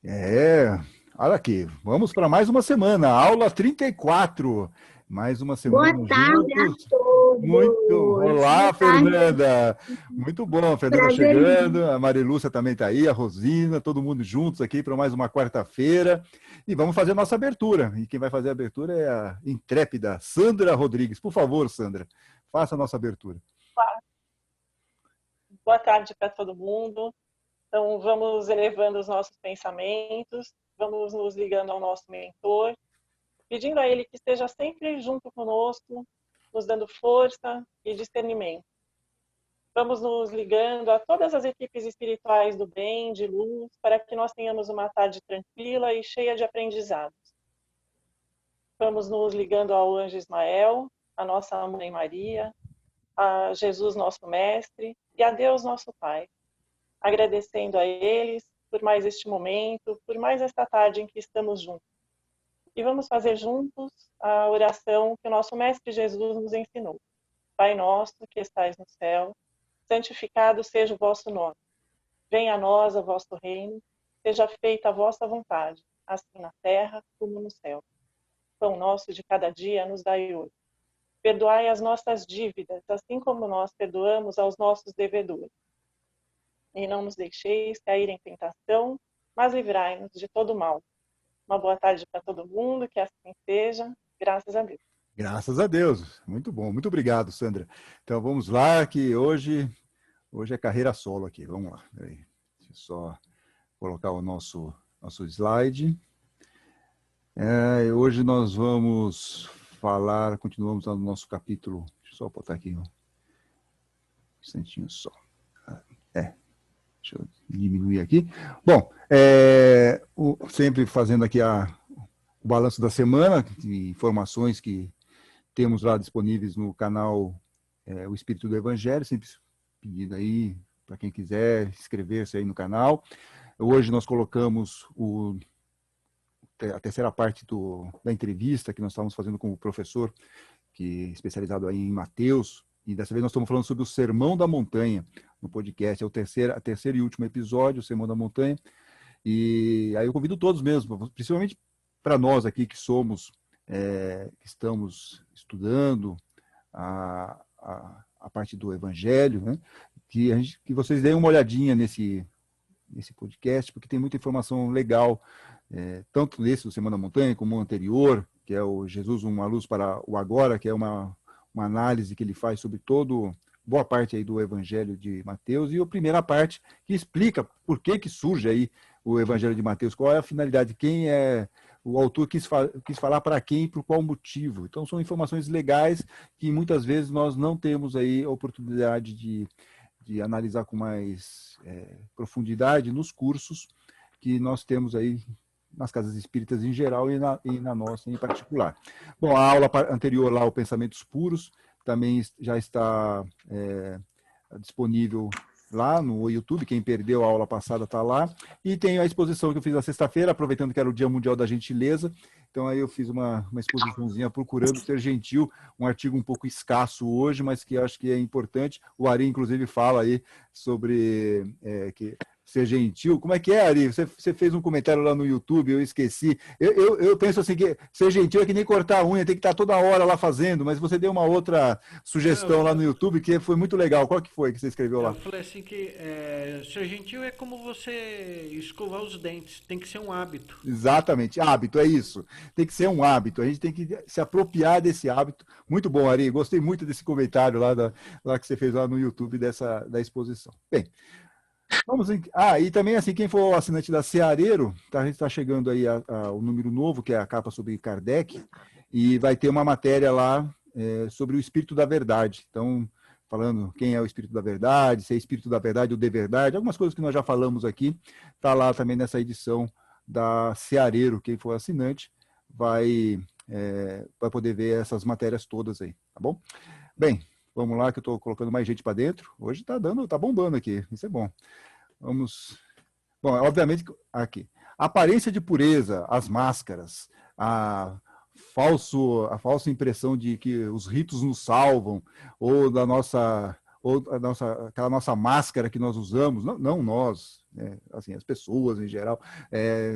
É, olha aqui, vamos para mais uma semana, aula 34. Mais uma Boa semana tarde a juntos. Muito. todos. Olá, Boa tarde. Fernanda. Muito bom, a Fernanda Prazer chegando, em a Marilúcia também está aí, a Rosina, todo mundo juntos aqui para mais uma quarta-feira. E vamos fazer a nossa abertura. E quem vai fazer a abertura é a intrépida Sandra Rodrigues. Por favor, Sandra, faça a nossa abertura. Boa tarde para todo mundo. Então, vamos elevando os nossos pensamentos, vamos nos ligando ao nosso mentor, pedindo a ele que esteja sempre junto conosco, nos dando força e discernimento. Vamos nos ligando a todas as equipes espirituais do bem, de luz, para que nós tenhamos uma tarde tranquila e cheia de aprendizados. Vamos nos ligando ao Anjo Ismael, a nossa Mãe Maria, a Jesus, nosso Mestre, e a Deus, nosso Pai, agradecendo a eles por mais este momento, por mais esta tarde em que estamos juntos. E vamos fazer juntos a oração que o nosso Mestre Jesus nos ensinou. Pai nosso, que estais no céu, santificado seja o vosso nome. Venha a nós o vosso reino, seja feita a vossa vontade, assim na terra como no céu. Pão nosso de cada dia nos dai hoje. Perdoai as nossas dívidas, assim como nós perdoamos aos nossos devedores. E não nos deixeis cair em tentação, mas livrai-nos de todo mal. Uma boa tarde para todo mundo, que assim seja, graças a Deus. Graças a Deus. Muito bom. Muito obrigado, Sandra. Então vamos lá, que hoje é carreira solo aqui. Vamos lá. Deixa eu só colocar o nosso slide. Hoje nós vamos falar, continuamos no nosso capítulo. Deixa eu só botar aqui um instantinho só. Deixa eu diminuir aqui. Bom, sempre fazendo aqui o balanço da semana, informações que temos lá disponíveis no canal O Espírito do Evangelho, sempre pedindo aí para quem quiser inscrever-se aí no canal. Hoje nós colocamos a terceira parte da entrevista que nós estávamos fazendo com o professor, que é especializado aí em Mateus, e dessa vez nós estamos falando sobre o Sermão da Montanha no podcast. É o terceiro e último episódio, o Sermão da Montanha. E aí eu convido todos mesmo, principalmente para nós aqui que que estamos estudando a parte do Evangelho, né? Que vocês deem uma olhadinha nesse podcast, porque tem muita informação legal, tanto nesse do Semana da Montanha, como o anterior, que é o Jesus, uma luz para o agora, que é uma análise que ele faz sobre boa parte aí do Evangelho de Mateus, e a primeira parte que explica por que surge aí o Evangelho de Mateus, qual é a finalidade, quem é o autor quis falar para quem e por qual motivo. Então são informações legais que muitas vezes nós não temos aí a oportunidade de analisar com mais profundidade nos cursos que nós temos aí nas casas espíritas em geral e na nossa em particular. Bom, a aula anterior lá, o Pensamentos Puros, também já está disponível lá no YouTube, quem perdeu a aula passada está lá, e tem a exposição que eu fiz na sexta-feira, aproveitando que era o Dia Mundial da Gentileza, então aí eu fiz uma exposiçãozinha procurando ser gentil, um artigo um pouco escasso hoje, mas que eu acho que é importante. O Ari, inclusive, fala aí sobre que ser gentil. Como é que é, Ari? Você fez um comentário lá no YouTube, eu esqueci. Eu penso assim, que ser gentil é que nem cortar a unha, tem que estar toda hora lá fazendo, mas você deu uma outra sugestão lá no YouTube que foi muito legal. Qual que foi que você escreveu eu lá? falei assim que ser gentil é como você escovar os dentes, tem que ser um hábito. Exatamente, hábito, é isso. Tem que ser um hábito, a gente tem que se apropriar desse hábito. Muito bom, Ari, gostei muito desse comentário lá que você fez lá no YouTube da exposição. Bem, vamos em... e também assim, quem for assinante da Ceareiro, a gente está chegando aí o número novo, que é a capa sobre Kardec, e vai ter uma matéria lá sobre o Espírito da Verdade. Então, falando quem é o Espírito da Verdade, se é Espírito da Verdade ou de Verdade, algumas coisas que nós já falamos aqui, está lá também nessa edição da Ceareiro. Quem for assinante vai poder ver essas matérias todas aí, tá bom? Bem, vamos lá que eu estou colocando mais gente para dentro. Hoje tá bombando aqui, isso é bom. Vamos. Bom, obviamente, aqui. A aparência de pureza, as máscaras, a falsa impressão de que os ritos nos salvam, ou da nossa ou aquela nossa máscara que nós usamos, não nós, né, assim, as pessoas em geral,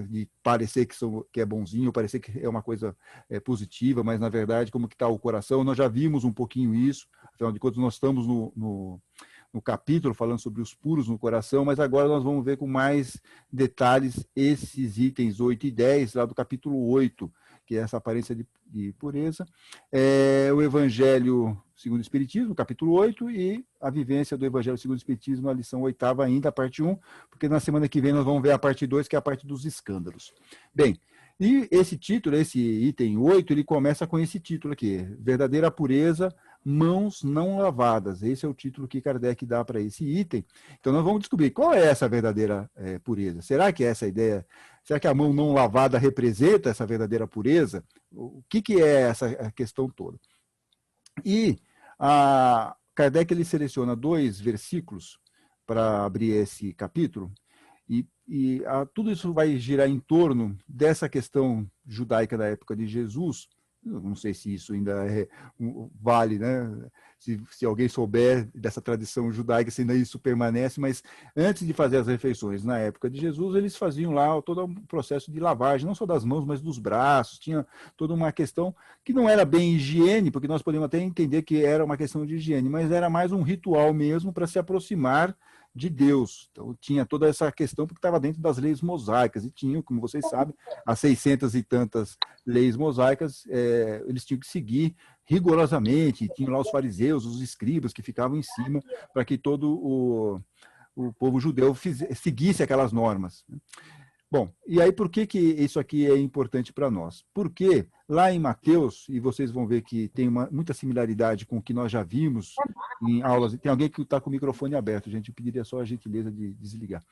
de parecer que é bonzinho, parecer que é uma coisa positiva, mas na verdade como que está o coração. Nós já vimos um pouquinho isso, afinal de contas nós estamos no capítulo falando sobre os puros no coração, mas agora nós vamos ver com mais detalhes esses itens 8 e 10, lá do capítulo 8, que é essa aparência de pureza, o Evangelho segundo o Espiritismo, capítulo 8, e a vivência do Evangelho segundo o Espiritismo, a lição 8ª ainda, a parte 1, porque na semana que vem nós vamos ver a parte 2, que é a parte dos escândalos. Bem, e esse título, esse item 8, ele começa com esse título aqui, verdadeira pureza, mãos não lavadas. Esse é o título que Kardec dá para esse item. Então nós vamos descobrir qual é essa verdadeira pureza. Será que é essa ideia? Será que a mão não lavada representa essa verdadeira pureza? O que é essa questão toda? E Kardec ele seleciona 2 versículos para abrir esse capítulo, e tudo isso vai girar em torno dessa questão judaica da época de Jesus. Eu não sei se isso ainda vale, né? Se alguém souber dessa tradição judaica, se ainda isso permanece, mas antes de fazer as refeições, na época de Jesus, eles faziam lá todo um processo de lavagem, não só das mãos, mas dos braços, tinha toda uma questão que não era bem higiene, porque nós podemos até entender que era uma questão de higiene, mas era mais um ritual mesmo para se aproximar de Deus. Então tinha toda essa questão porque estava dentro das leis mosaicas, e tinham, como vocês sabem, as 600 e tantas leis mosaicas, eles tinham que seguir rigorosamente, tinham lá os fariseus, os escribas que ficavam em cima para que todo o povo judeu seguisse aquelas normas. Bom, e aí por que isso aqui é importante para nós? Porque lá em Mateus, e vocês vão ver que tem muita similaridade com o que nós já vimos em aulas, tem alguém que está com o microfone aberto, gente, eu pediria só a gentileza de desligar.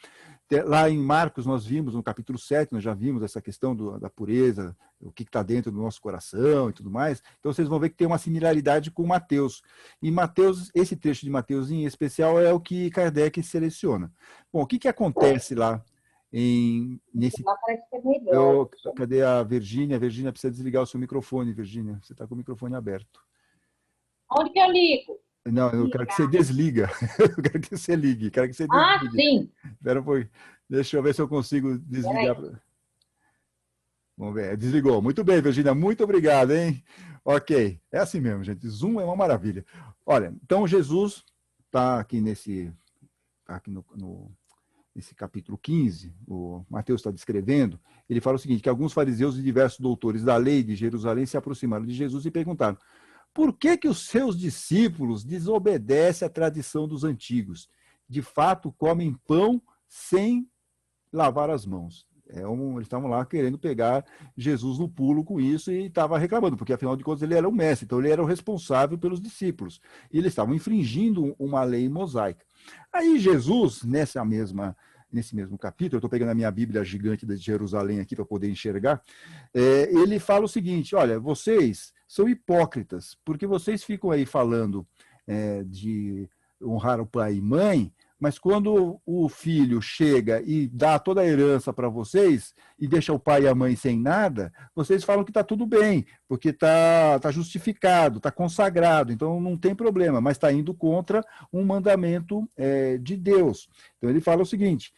Lá em Marcos nós vimos, no capítulo 7, nós já vimos essa questão da pureza, o que está dentro do nosso coração e tudo mais, então vocês vão ver que tem uma similaridade com Mateus. E Mateus, esse trecho de Mateus em especial é o que Kardec seleciona. Bom, o que acontece lá? Cadê a Virgínia? A Virgínia precisa desligar o seu microfone, Virgínia. Você está com o microfone aberto. Onde que eu ligo? Não, eu quero que você desliga. Eu quero que você ligue. Quero que você desligue. Sim. Espera um pouquinho. Deixa eu ver se eu consigo desligar. Vamos ver. Desligou. Muito bem, Virgínia. Muito obrigado, hein? Ok. É assim mesmo, gente. Zoom é uma maravilha. Olha, então Jesus está aqui nesse capítulo 15, o Mateus está descrevendo, ele fala o seguinte, que alguns fariseus e diversos doutores da lei de Jerusalém se aproximaram de Jesus e perguntaram, por que os seus discípulos desobedecem à tradição dos antigos? De fato, comem pão sem lavar as mãos. Eles estavam lá querendo pegar Jesus no pulo com isso e estava reclamando, porque afinal de contas ele era o mestre, então ele era o responsável pelos discípulos. E eles estavam infringindo uma lei mosaica. Aí Jesus, nesse mesmo capítulo, eu estou pegando a minha Bíblia gigante de Jerusalém aqui para poder enxergar, ele fala o seguinte, olha, vocês são hipócritas, porque vocês ficam aí falando de honrar o pai e mãe, mas quando o filho chega e dá toda a herança para vocês e deixa o pai e a mãe sem nada, vocês falam que está tudo bem, porque está justificado, está consagrado, então não tem problema, mas está indo contra um mandamento de Deus. Então ele fala o seguinte,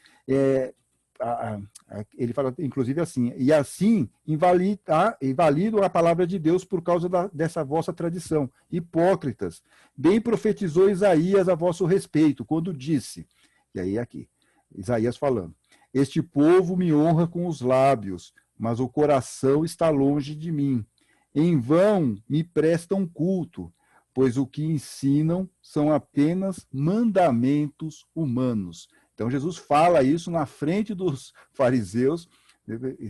ele fala inclusive assim, e assim invalidam a palavra de Deus por causa dessa vossa tradição. Hipócritas, bem profetizou Isaías a vosso respeito, quando disse, e aí aqui, Isaías falando, este povo me honra com os lábios, mas o coração está longe de mim. Em vão me prestam culto, pois o que ensinam são apenas mandamentos humanos. Então, Jesus fala isso na frente dos fariseus,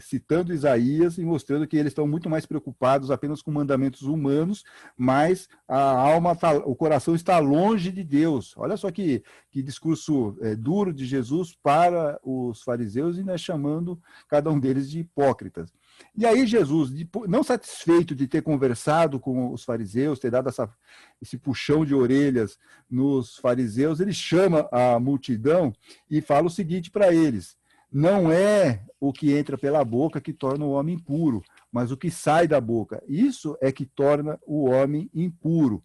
citando Isaías e mostrando que eles estão muito mais preocupados apenas com mandamentos humanos, mas a alma, o coração está longe de Deus. Olha só que discurso duro de Jesus para os fariseus, e chamando cada um deles de hipócritas. E aí Jesus, não satisfeito de ter conversado com os fariseus, ter dado esse puxão de orelhas nos fariseus, ele chama a multidão e fala o seguinte para eles, não é o que entra pela boca que torna o homem impuro, mas o que sai da boca. Isso é que torna o homem impuro.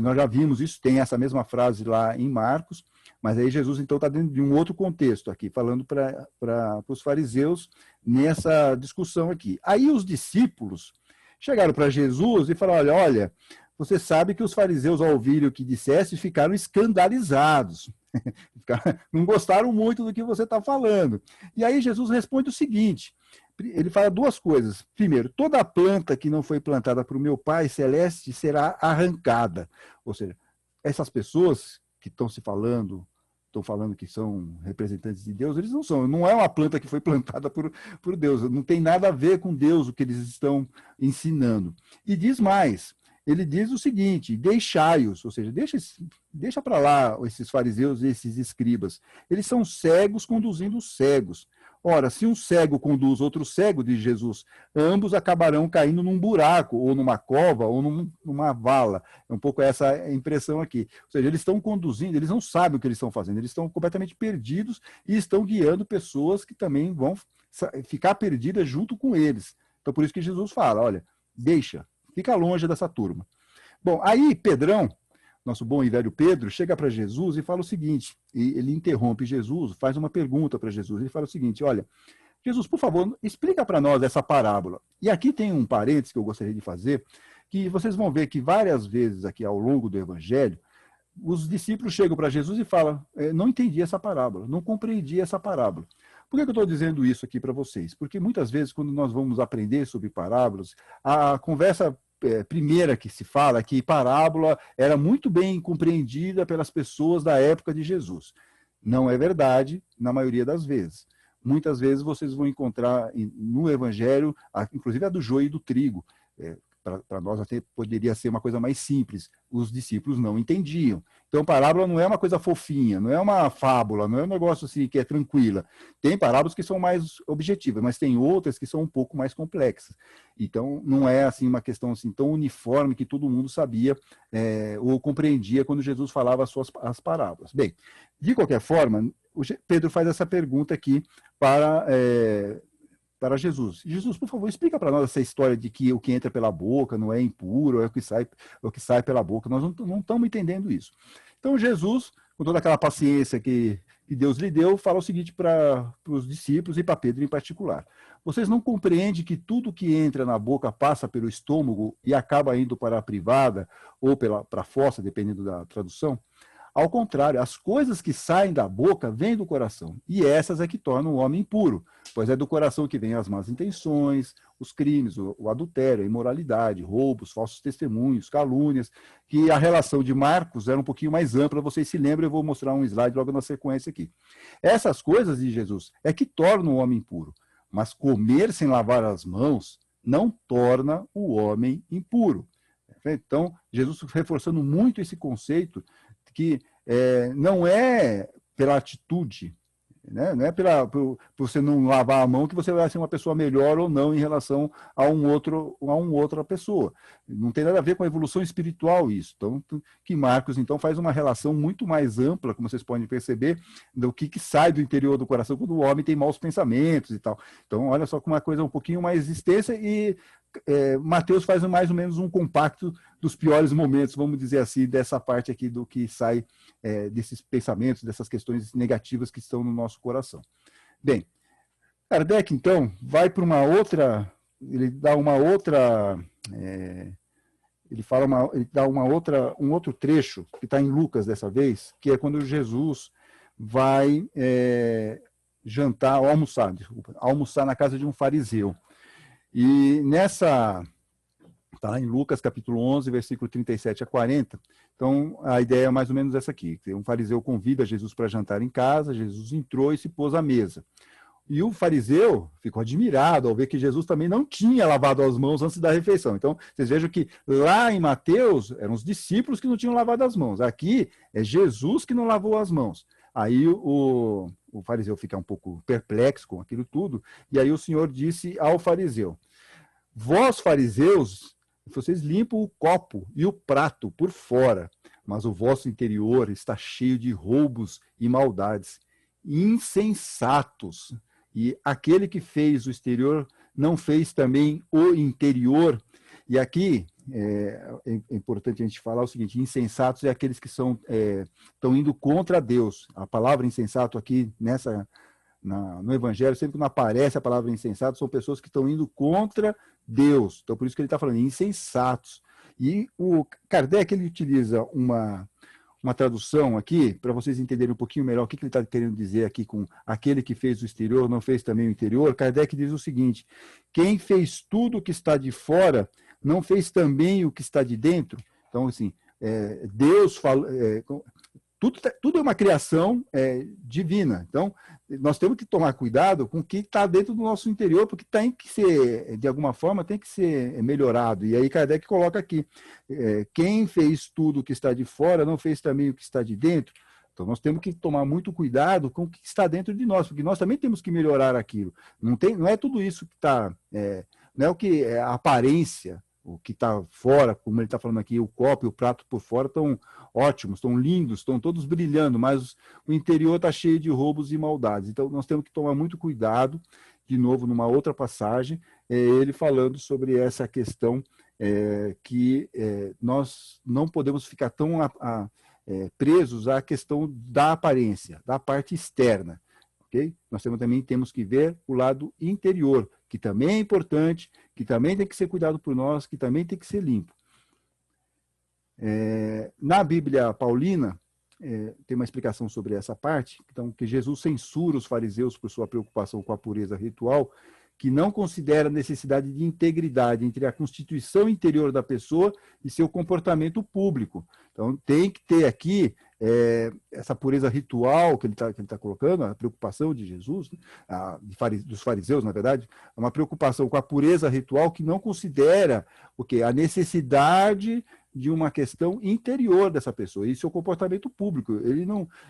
Nós já vimos isso, tem essa mesma frase lá em Marcos, mas aí Jesus então está dentro de um outro contexto aqui, falando para os fariseus nessa discussão aqui. Aí os discípulos chegaram para Jesus e falaram, olha, você sabe que os fariseus, ao ouvirem o que disseste, ficaram escandalizados. Não gostaram muito do que você está falando. E aí Jesus responde o seguinte, ele fala duas coisas. Primeiro, toda planta que não foi plantada por meu Pai Celeste será arrancada. Ou seja, essas pessoas que estão falando que são representantes de Deus, eles não são. Não é uma planta que foi plantada por Deus. Não tem nada a ver com Deus o que eles estão ensinando. E diz mais, ele diz o seguinte, deixai-os, ou seja, deixa para lá esses fariseus e esses escribas. Eles são cegos conduzindo os cegos. Ora, se um cego conduz outro cego, diz Jesus, ambos acabarão caindo num buraco, ou numa cova, ou numa vala. É um pouco essa impressão aqui. Ou seja, eles estão conduzindo, eles não sabem o que eles estão fazendo, eles estão completamente perdidos e estão guiando pessoas que também vão ficar perdidas junto com eles. Então, por isso que Jesus fala, olha, fica longe dessa turma. Bom, aí Pedrão, nosso bom e velho Pedro, chega para Jesus e fala o seguinte, e ele interrompe Jesus, faz uma pergunta para Jesus, ele fala o seguinte, olha, Jesus, por favor, explica para nós essa parábola. E aqui tem um parênteses que eu gostaria de fazer, que vocês vão ver que várias vezes aqui ao longo do Evangelho, os discípulos chegam para Jesus e falam, não entendi essa parábola, não compreendi essa parábola. Por que eu estou dizendo isso aqui para vocês? Porque muitas vezes, quando nós vamos aprender sobre parábolas, a conversa primeira que se fala é que parábola era muito bem compreendida pelas pessoas da época de Jesus. Não é verdade na maioria das vezes. Muitas vezes vocês vão encontrar no Evangelho, inclusive a do joio e do trigo. Para nós até poderia ser uma coisa mais simples. Os discípulos não entendiam. Então, parábola não é uma coisa fofinha, não é uma fábula, não é um negócio assim que é tranquila. Tem parábolas que são mais objetivas, mas tem outras que são um pouco mais complexas. Então, não é assim uma questão assim tão uniforme que todo mundo sabia ou compreendia quando Jesus falava as parábolas. Bem, de qualquer forma, Pedro faz essa pergunta aqui para Jesus. Jesus, por favor, explica para nós essa história de que o que entra pela boca não é impuro, é o que sai pela boca. Nós não estamos entendendo isso. Então, Jesus, com toda aquela paciência que Deus lhe deu, fala o seguinte para os discípulos e para Pedro em particular. Vocês não compreendem que tudo que entra na boca passa pelo estômago e acaba indo para a privada ou para a fossa, dependendo da tradução? Ao contrário, as coisas que saem da boca vêm do coração, e essas é que tornam o homem impuro, pois é do coração que vêm as más intenções, os crimes, o adultério, a imoralidade, roubos, falsos testemunhos, calúnias, que a relação de Marcos era um pouquinho mais ampla, vocês se lembram, eu vou mostrar um slide logo na sequência aqui. Essas coisas de Jesus é que tornam o homem impuro, mas comer sem lavar as mãos não torna o homem impuro. Então, Jesus reforçando muito esse conceito que não é pela atitude, né? Não é por você não lavar a mão que você vai ser uma pessoa melhor ou não em relação a uma outra pessoa. Não tem nada a ver com a evolução espiritual isso. Então, que Marcos, então, faz uma relação muito mais ampla, como vocês podem perceber, do que sai do interior do coração quando o homem tem maus pensamentos e tal. Então, olha só como uma coisa um pouquinho mais extensa e Mateus faz mais ou menos um compacto dos piores momentos, vamos dizer assim, dessa parte aqui do que sai desses pensamentos, dessas questões negativas que estão no nosso coração. Bem, Kardec, então, vai para uma outra, ele dá uma outra, ele dá um outro trecho, que está em Lucas dessa vez, que é quando Jesus vai almoçar na casa de um fariseu. E está em Lucas capítulo 11, versículo 37 a 40, então a ideia é mais ou menos essa aqui, um fariseu convida Jesus para jantar em casa, Jesus entrou e se pôs à mesa. E o fariseu ficou admirado ao ver que Jesus também não tinha lavado as mãos antes da refeição. Então, vocês vejam que lá em Mateus eram os discípulos que não tinham lavado as mãos, aqui é Jesus que não lavou as mãos. Aí o fariseu fica um pouco perplexo com aquilo tudo, e aí o Senhor disse ao fariseu, vós fariseus, vocês limpam o copo e o prato por fora, mas o vosso interior está cheio de roubos e maldades. Insensatos! E aquele que fez o exterior não fez também o interior. E aqui é importante a gente falar o seguinte: insensatos é aqueles que estão indo contra Deus. A palavra insensato aqui no Evangelho, sempre que não aparece a palavra insensato, são pessoas que estão indo contra Deus. Então, por isso que ele está falando insensatos. E o Kardec, ele utiliza uma tradução aqui, para vocês entenderem um pouquinho melhor o que ele está querendo dizer aqui com aquele que fez o exterior, não fez também o interior. Kardec diz o seguinte: quem fez tudo o que está de fora, não fez também o que está de dentro? Então, assim, Deus fala... Tudo é uma criação divina. Então, nós temos que tomar cuidado com o que está dentro do nosso interior, porque tem que ser, de alguma forma, tem que ser melhorado. E aí Kardec coloca aqui, quem fez tudo o que está de fora, não fez também o que está de dentro? Então, nós temos que tomar muito cuidado com o que está dentro de nós, porque nós também temos que melhorar aquilo. Não é tudo isso que está... não é o que é a aparência, o que está fora, como ele está falando aqui, o copo e o prato por fora estão ótimos, estão lindos, estão todos brilhando, mas o interior está cheio de roubos e maldades. Então, nós temos que tomar muito cuidado, de novo, numa outra passagem, ele falando sobre essa questão que nós não podemos ficar tão presos à questão da aparência, da parte externa. Okay? Nós também temos que ver o lado interior, que também é importante, que também tem que ser cuidado por nós, que também tem que ser limpo. Na Bíblia Paulina, tem uma explicação sobre essa parte, então, que Jesus censura os fariseus por sua preocupação com a pureza ritual, que não considera a necessidade de integridade entre a constituição interior da pessoa e seu comportamento público. Então, tem que ter aqui essa pureza ritual que ele tá colocando, a preocupação de Jesus, né, dos fariseus, na verdade, é uma preocupação com a pureza ritual que não considera a necessidade de uma questão interior dessa pessoa, e seu comportamento público.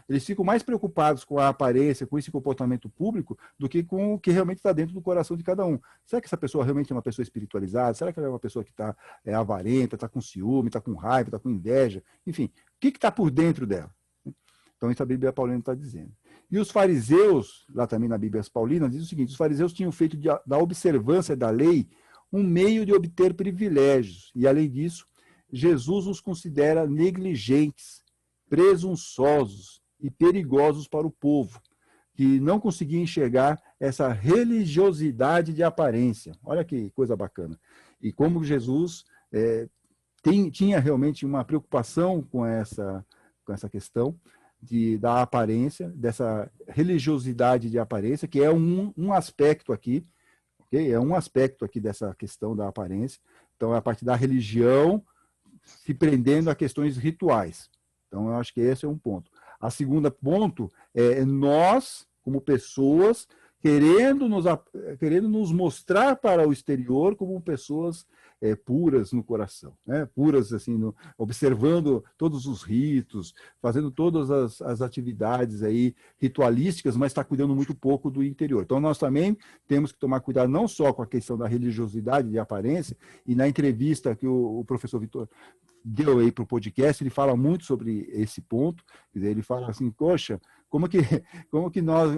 Eles ficam mais preocupados com a aparência, com esse comportamento público, do que com o que realmente está dentro do coração de cada um. Será que essa pessoa realmente é uma pessoa espiritualizada? Será que ela é uma pessoa que está avarenta, está com ciúme, está com raiva, está com inveja? Enfim, o que está por dentro dela? Então, isso a Bíblia Paulina está dizendo. E os fariseus, lá também na Bíblia Paulina, diz o seguinte: os fariseus tinham feito da observância da lei um meio de obter privilégios, e além disso, Jesus os considera negligentes, presunçosos e perigosos para o povo, que não conseguia enxergar essa religiosidade de aparência. Olha que coisa bacana. E como Jesus tinha realmente uma preocupação com essa questão da aparência, dessa religiosidade de aparência, que é um aspecto aqui, okay? É um aspecto aqui dessa questão da aparência. Então, é a parte da religião se prendendo a questões rituais. Então, eu acho que esse é um ponto. A segunda ponto é nós, como pessoas, querendo nos mostrar para o exterior como pessoas puras no coração, né? Puras, assim, observando todos os ritos, fazendo todas as atividades aí ritualísticas, mas está cuidando muito pouco do interior. Então, nós também temos que tomar cuidado não só com a questão da religiosidade de aparência, e na entrevista que o professor Vitor deu aí para o podcast, ele fala muito sobre esse ponto. Ele fala assim: poxa, como que nós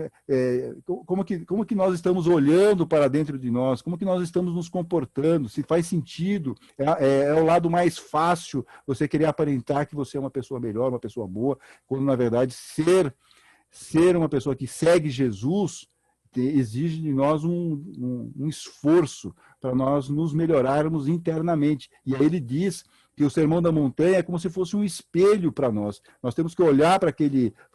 estamos olhando para dentro de nós, como que nós estamos nos comportando, se faz sentido, é o lado mais fácil você querer aparentar que você é uma pessoa melhor, uma pessoa boa, quando na verdade ser uma pessoa que segue Jesus exige de nós um esforço para nós nos melhorarmos internamente. E aí ele diz que o Sermão da Montanha é como se fosse um espelho para nós. Nós temos que olhar para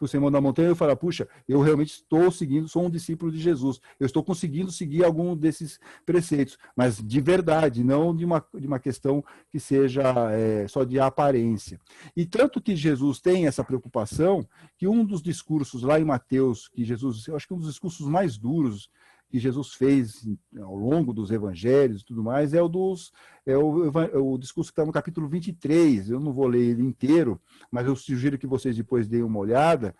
o Sermão da Montanha e falar: puxa, eu realmente estou seguindo, sou um discípulo de Jesus, eu estou conseguindo seguir algum desses preceitos, mas de verdade, não de uma questão que seja só de aparência. E tanto que Jesus tem essa preocupação, que um dos discursos lá em Mateus, que Jesus, eu acho que um dos discursos mais duros que Jesus fez ao longo dos evangelhos e tudo mais, é o discurso que está no capítulo 23. Eu não vou ler ele inteiro, mas eu sugiro que vocês depois deem uma olhada,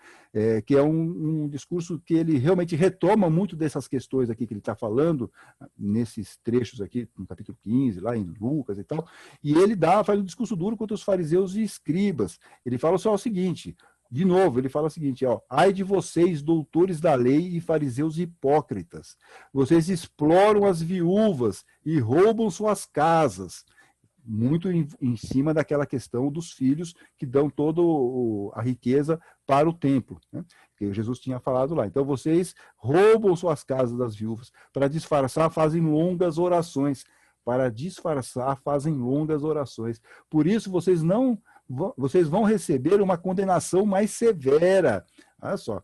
que é um discurso que ele realmente retoma muito dessas questões aqui que ele está falando, nesses trechos aqui, no capítulo 15, lá em Lucas e tal, e ele faz um discurso duro contra os fariseus e escribas. Ele fala só o seguinte... De novo, ele fala o seguinte: ai de vocês, doutores da lei e fariseus hipócritas, vocês exploram as viúvas e roubam suas casas. muito em cima daquela questão dos filhos que dão toda a riqueza para o templo, né? Que Jesus tinha falado lá. Então, vocês roubam suas casas das viúvas, para disfarçar, fazem longas orações. Para disfarçar, fazem longas orações. Por isso, vocês vão receber uma condenação mais severa. Olha só.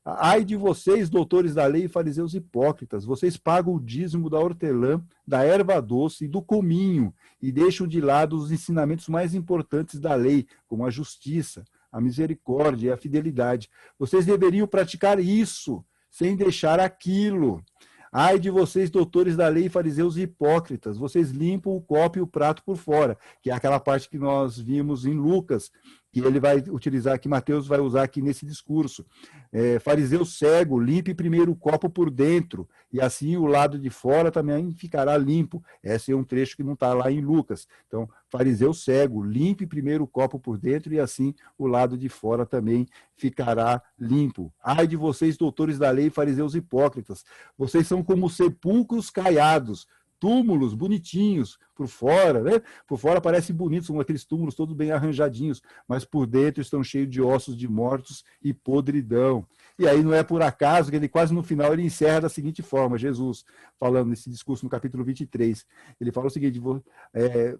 Ai de vocês, doutores da lei e fariseus hipócritas, vocês pagam o dízimo da hortelã, da erva doce e do cominho, e deixam de lado os ensinamentos mais importantes da lei, como a justiça, a misericórdia e a fidelidade. Vocês deveriam praticar isso, sem deixar aquilo. Ai de vocês, doutores da lei, fariseus e hipócritas, vocês limpam o copo e o prato por fora, que é aquela parte que nós vimos em Lucas, que ele vai utilizar, que Mateus vai usar aqui nesse discurso. Fariseu cego, limpe primeiro o copo por dentro, e assim o lado de fora também ficará limpo. Esse é um trecho que não está lá em Lucas. Então, fariseu cego, limpe primeiro o copo por dentro, e assim o lado de fora também ficará limpo. Ai de vocês, doutores da lei, fariseus hipócritas, vocês são como sepulcros caiados, túmulos bonitinhos por fora, né? Por fora parecem bonitos, são aqueles túmulos todos bem arranjadinhos, mas por dentro estão cheios de ossos de mortos e podridão. E aí não é por acaso que ele quase no final ele encerra da seguinte forma, Jesus, falando nesse discurso no capítulo 23, ele fala o seguinte,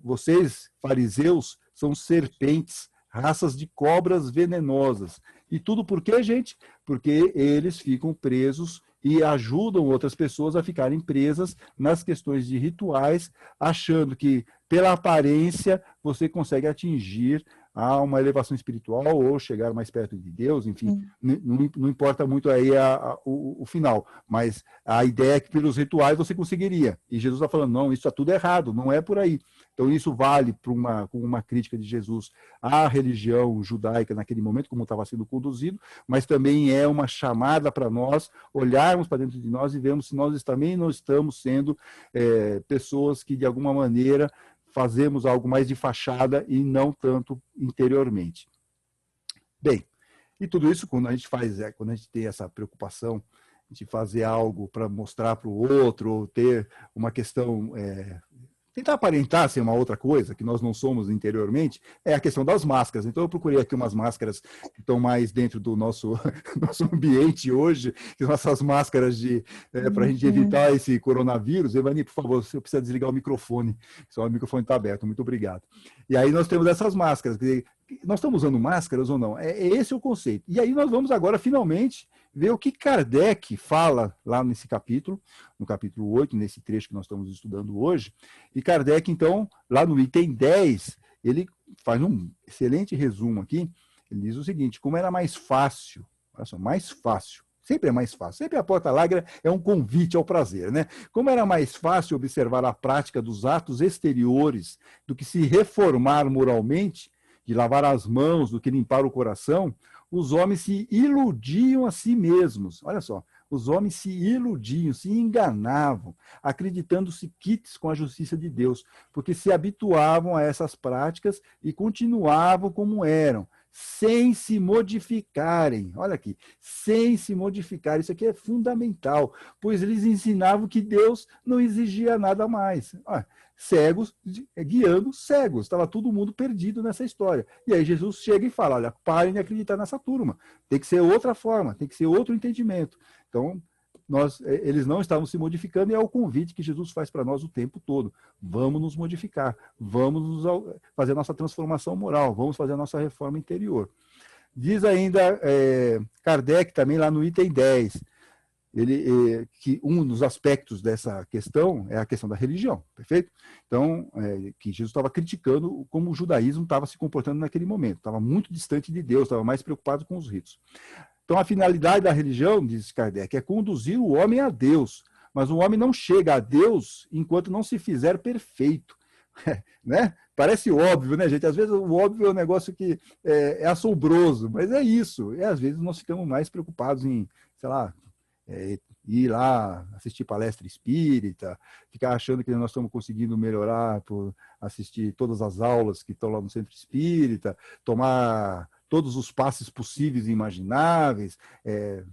vocês, fariseus, são serpentes, raças de cobras venenosas. E tudo por quê, gente? Porque eles ficam presos e ajudam outras pessoas a ficarem presas nas questões de rituais, achando que, pela aparência, você consegue atingir a uma elevação espiritual ou chegar mais perto de Deus, enfim, não importa muito aí o final, mas a ideia é que pelos rituais você conseguiria. E Jesus está falando, não, isso é tudo errado, não é por aí. Então isso vale para uma crítica de Jesus à religião judaica naquele momento, como estava sendo conduzido, mas também é uma chamada para nós olharmos para dentro de nós e vermos se nós também não estamos sendo pessoas que, de alguma maneira, fazemos algo mais de fachada e não tanto interiormente. Bem, e tudo isso quando a gente quando a gente tem essa preocupação de fazer algo para mostrar para o outro, ou ter uma questão, tentar aparentar ser uma outra coisa, que nós não somos interiormente, é a questão das máscaras. Então eu procurei aqui umas máscaras que estão mais dentro do nosso ambiente hoje, que são essas máscaras para a gente evitar esse coronavírus. Evani, por favor, você precisa desligar o microfone, só o microfone está aberto, muito obrigado. E aí nós temos essas máscaras, nós estamos usando máscaras ou não? Esse é o conceito. E aí nós vamos agora, finalmente, ver o que Kardec fala lá nesse capítulo, no capítulo 8, nesse trecho que nós estamos estudando hoje. E Kardec, então, lá no item 10, ele faz um excelente resumo aqui. Ele diz o seguinte, como era mais fácil, olha só, mais fácil, sempre é mais fácil, sempre a porta larga é um convite ao prazer, né? Como era mais fácil observar a prática dos atos exteriores do que se reformar moralmente, de lavar as mãos do que limpar o coração, os homens se iludiam a si mesmos. Olha só, os homens se iludiam, se enganavam, acreditando-se quites com a justiça de Deus, porque se habituavam a essas práticas e continuavam como eram, sem se modificarem. Olha aqui, sem se modificar. Isso aqui é fundamental, pois eles ensinavam que Deus não exigia nada mais. Olha, cegos guiando cegos, estava todo mundo perdido nessa história. E aí Jesus chega e fala, olha, parem de acreditar nessa turma, tem que ser outra forma, tem que ser outro entendimento. Então, eles não estavam se modificando e é o convite que Jesus faz para nós o tempo todo. Vamos nos modificar, vamos fazer a nossa transformação moral, vamos fazer a nossa reforma interior. Diz ainda Kardec também lá no item 10, que um dos aspectos dessa questão é a questão da religião, perfeito? Então, que Jesus estava criticando como o judaísmo estava se comportando naquele momento, estava muito distante de Deus, estava mais preocupado com os ritos. Então, a finalidade da religião, diz Kardec, é conduzir o homem a Deus, mas o homem não chega a Deus enquanto não se fizer perfeito. Né? Parece óbvio, né, gente? Às vezes o óbvio é um negócio que é assombroso, mas é isso. E às vezes nós ficamos mais preocupados em, sei lá, ir lá assistir palestra espírita, ficar achando que nós estamos conseguindo melhorar por assistir todas as aulas que estão lá no centro espírita, tomar todos os passes possíveis e imagináveis, sei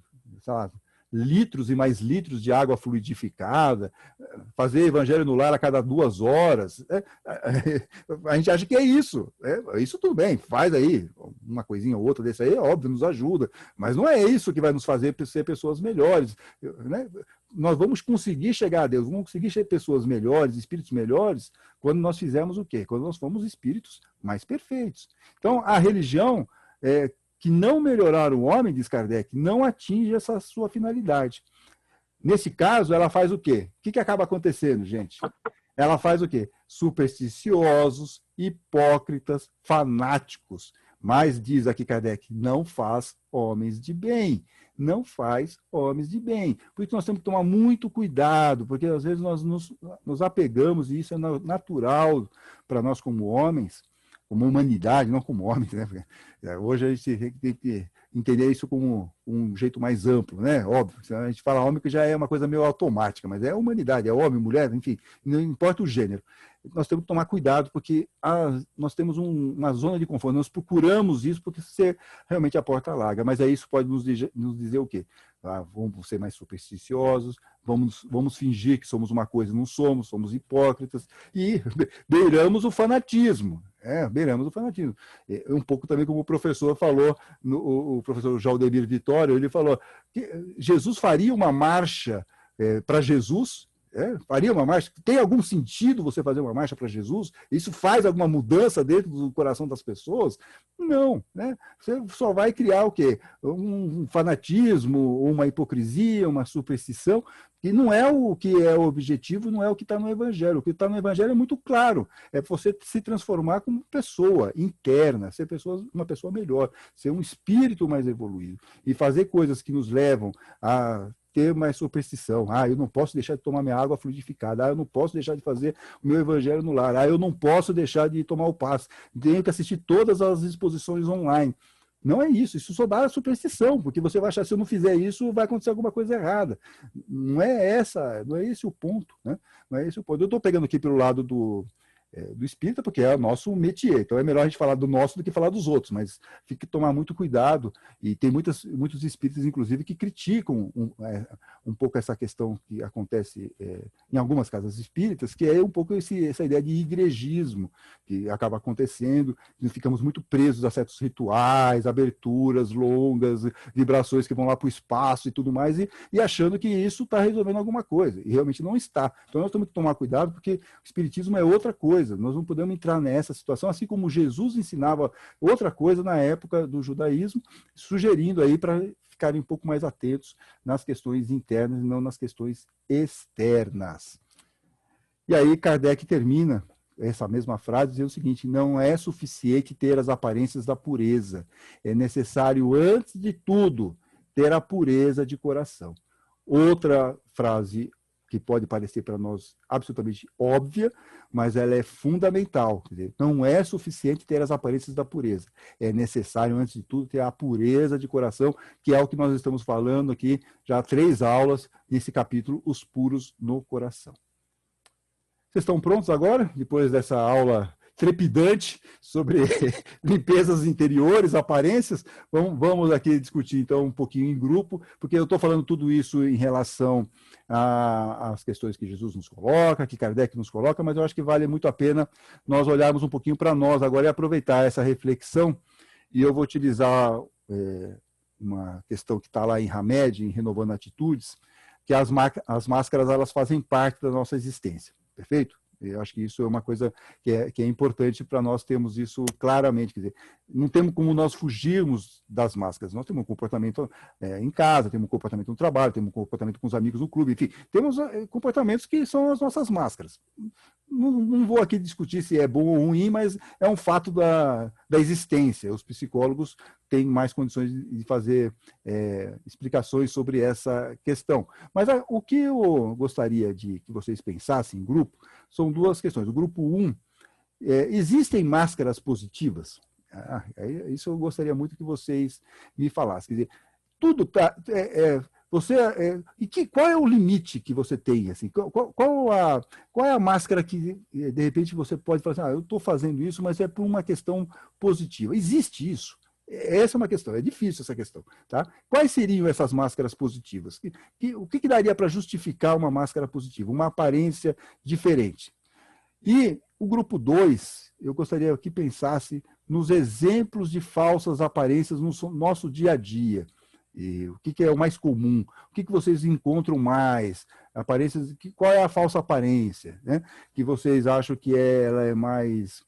lá, litros e mais litros de água fluidificada, fazer evangelho no lar a cada 2 horas. A gente acha que é isso. Isso tudo bem, faz aí uma coisinha ou outra desse aí, óbvio, nos ajuda, mas não é isso que vai nos fazer ser pessoas melhores, né? Nós vamos conseguir chegar a Deus, vamos conseguir ser pessoas melhores, espíritos melhores, quando nós fizermos o quê? Quando nós formos espíritos mais perfeitos. Então, a religião que não melhorar o homem, diz Kardec, não atinge essa sua finalidade. Nesse caso, ela faz o quê? O que acaba acontecendo, gente? Ela faz o quê? Supersticiosos, hipócritas, fanáticos. Mas, diz aqui Kardec, não faz homens de bem. Não faz homens de bem. Por isso nós temos que tomar muito cuidado, porque às vezes nós nos apegamos, e isso é natural para nós como homens, como humanidade, não como homens, né? Hoje a gente tem que entender isso como um jeito mais amplo, né? Óbvio, a gente fala homem que já é uma coisa meio automática, mas é a humanidade, é homem, mulher, enfim, não importa o gênero. Nós temos que tomar cuidado, porque nós temos uma zona de conforto, nós procuramos isso porque ser realmente a porta larga, mas aí isso pode nos dizer o quê? Vamos ser mais supersticiosos, vamos fingir que somos uma coisa e não somos hipócritas, e beiramos o fanatismo. Beiramos o fanatismo. Um pouco também como o professor falou, o professor Jaldemir Vitório, ele falou que Jesus faria uma marcha para Jesus. Faria uma marcha? Tem algum sentido você fazer uma marcha para Jesus? Isso faz alguma mudança dentro do coração das pessoas? Não, né? Você só vai criar o quê? Um fanatismo, uma hipocrisia, uma superstição, que não é o que é o objetivo, não é o que está no Evangelho. O que está no Evangelho é muito claro, é você se transformar como pessoa interna, ser uma pessoa melhor, ser um espírito mais evoluído, e fazer coisas que nos levam a ter mais superstição. Eu não posso deixar de tomar minha água fluidificada. Eu não posso deixar de fazer o meu evangelho no lar. Eu não posso deixar de tomar o passe. Tenho que assistir todas as exposições online. Não é isso só dá superstição, porque você vai achar que se eu não fizer isso, vai acontecer alguma coisa errada. Não é esse o ponto, né? Não é esse o ponto. Eu estou pegando aqui pelo lado do espírita, porque é o nosso métier. Então é melhor a gente falar do nosso do que falar dos outros, mas fique tomar muito cuidado, e tem muitos espíritas, inclusive, que criticam um pouco essa questão que acontece em algumas casas espíritas, que é um pouco essa ideia de igrejismo que acaba acontecendo, nós ficamos muito presos a certos rituais, aberturas longas, vibrações que vão lá para o espaço e tudo mais, e achando que isso está resolvendo alguma coisa, e realmente não está. Então nós temos que tomar cuidado, porque o espiritismo é outra coisa. Nós não podemos entrar nessa situação, assim como Jesus ensinava outra coisa na época do judaísmo, sugerindo aí para ficarem um pouco mais atentos nas questões internas e não nas questões externas. E aí Kardec termina essa mesma frase dizendo o seguinte: não é suficiente ter as aparências da pureza, é necessário, antes de tudo, ter a pureza de coração. Outra frase que pode parecer para nós absolutamente óbvia, mas ela é fundamental. Quer dizer, não é suficiente ter as aparências da pureza. É necessário, antes de tudo, ter a pureza de coração, que é o que nós estamos falando aqui já há 3 aulas nesse capítulo, Os Puros no Coração. Vocês estão prontos agora, depois dessa aula trepidante sobre limpezas interiores, aparências? Vamos aqui discutir, então, um pouquinho em grupo, porque eu estou falando tudo isso em relação às questões que Jesus nos coloca, que Kardec nos coloca, mas eu acho que vale muito a pena nós olharmos um pouquinho para nós agora e aproveitar essa reflexão, e eu vou utilizar uma questão que está lá em Hamed, em Renovando Atitudes, que as máscaras, elas fazem parte da nossa existência, perfeito? Eu acho que isso é uma coisa que é importante para nós termos isso claramente. Quer dizer, não temos como nós fugirmos das máscaras. Nós temos um comportamento em casa, temos um comportamento no trabalho, temos um comportamento com os amigos no clube, enfim, temos comportamentos que são as nossas máscaras. Não vou aqui discutir se é bom ou ruim, mas é um fato da existência. Os psicólogos têm mais condições de fazer explicações sobre essa questão. Mas o que eu gostaria de que vocês pensassem em grupo são 2 questões. O grupo 1, existem máscaras positivas? Isso eu gostaria muito que vocês me falassem. Quer dizer, tudo está... qual é o limite que você tem? Assim, qual é a máscara que, de repente, você pode falar assim, eu estou fazendo isso, mas é por uma questão positiva. Existe isso? Essa é uma questão, é difícil essa questão. Tá? Quais seriam essas máscaras positivas? O que daria para justificar uma máscara positiva? Uma aparência diferente. E o grupo 2, eu gostaria que pensasse nos exemplos de falsas aparências no nosso dia a dia. E o que é o mais comum? O que vocês encontram mais? Aparências, qual é a falsa aparência, né? Que vocês acham que ela é mais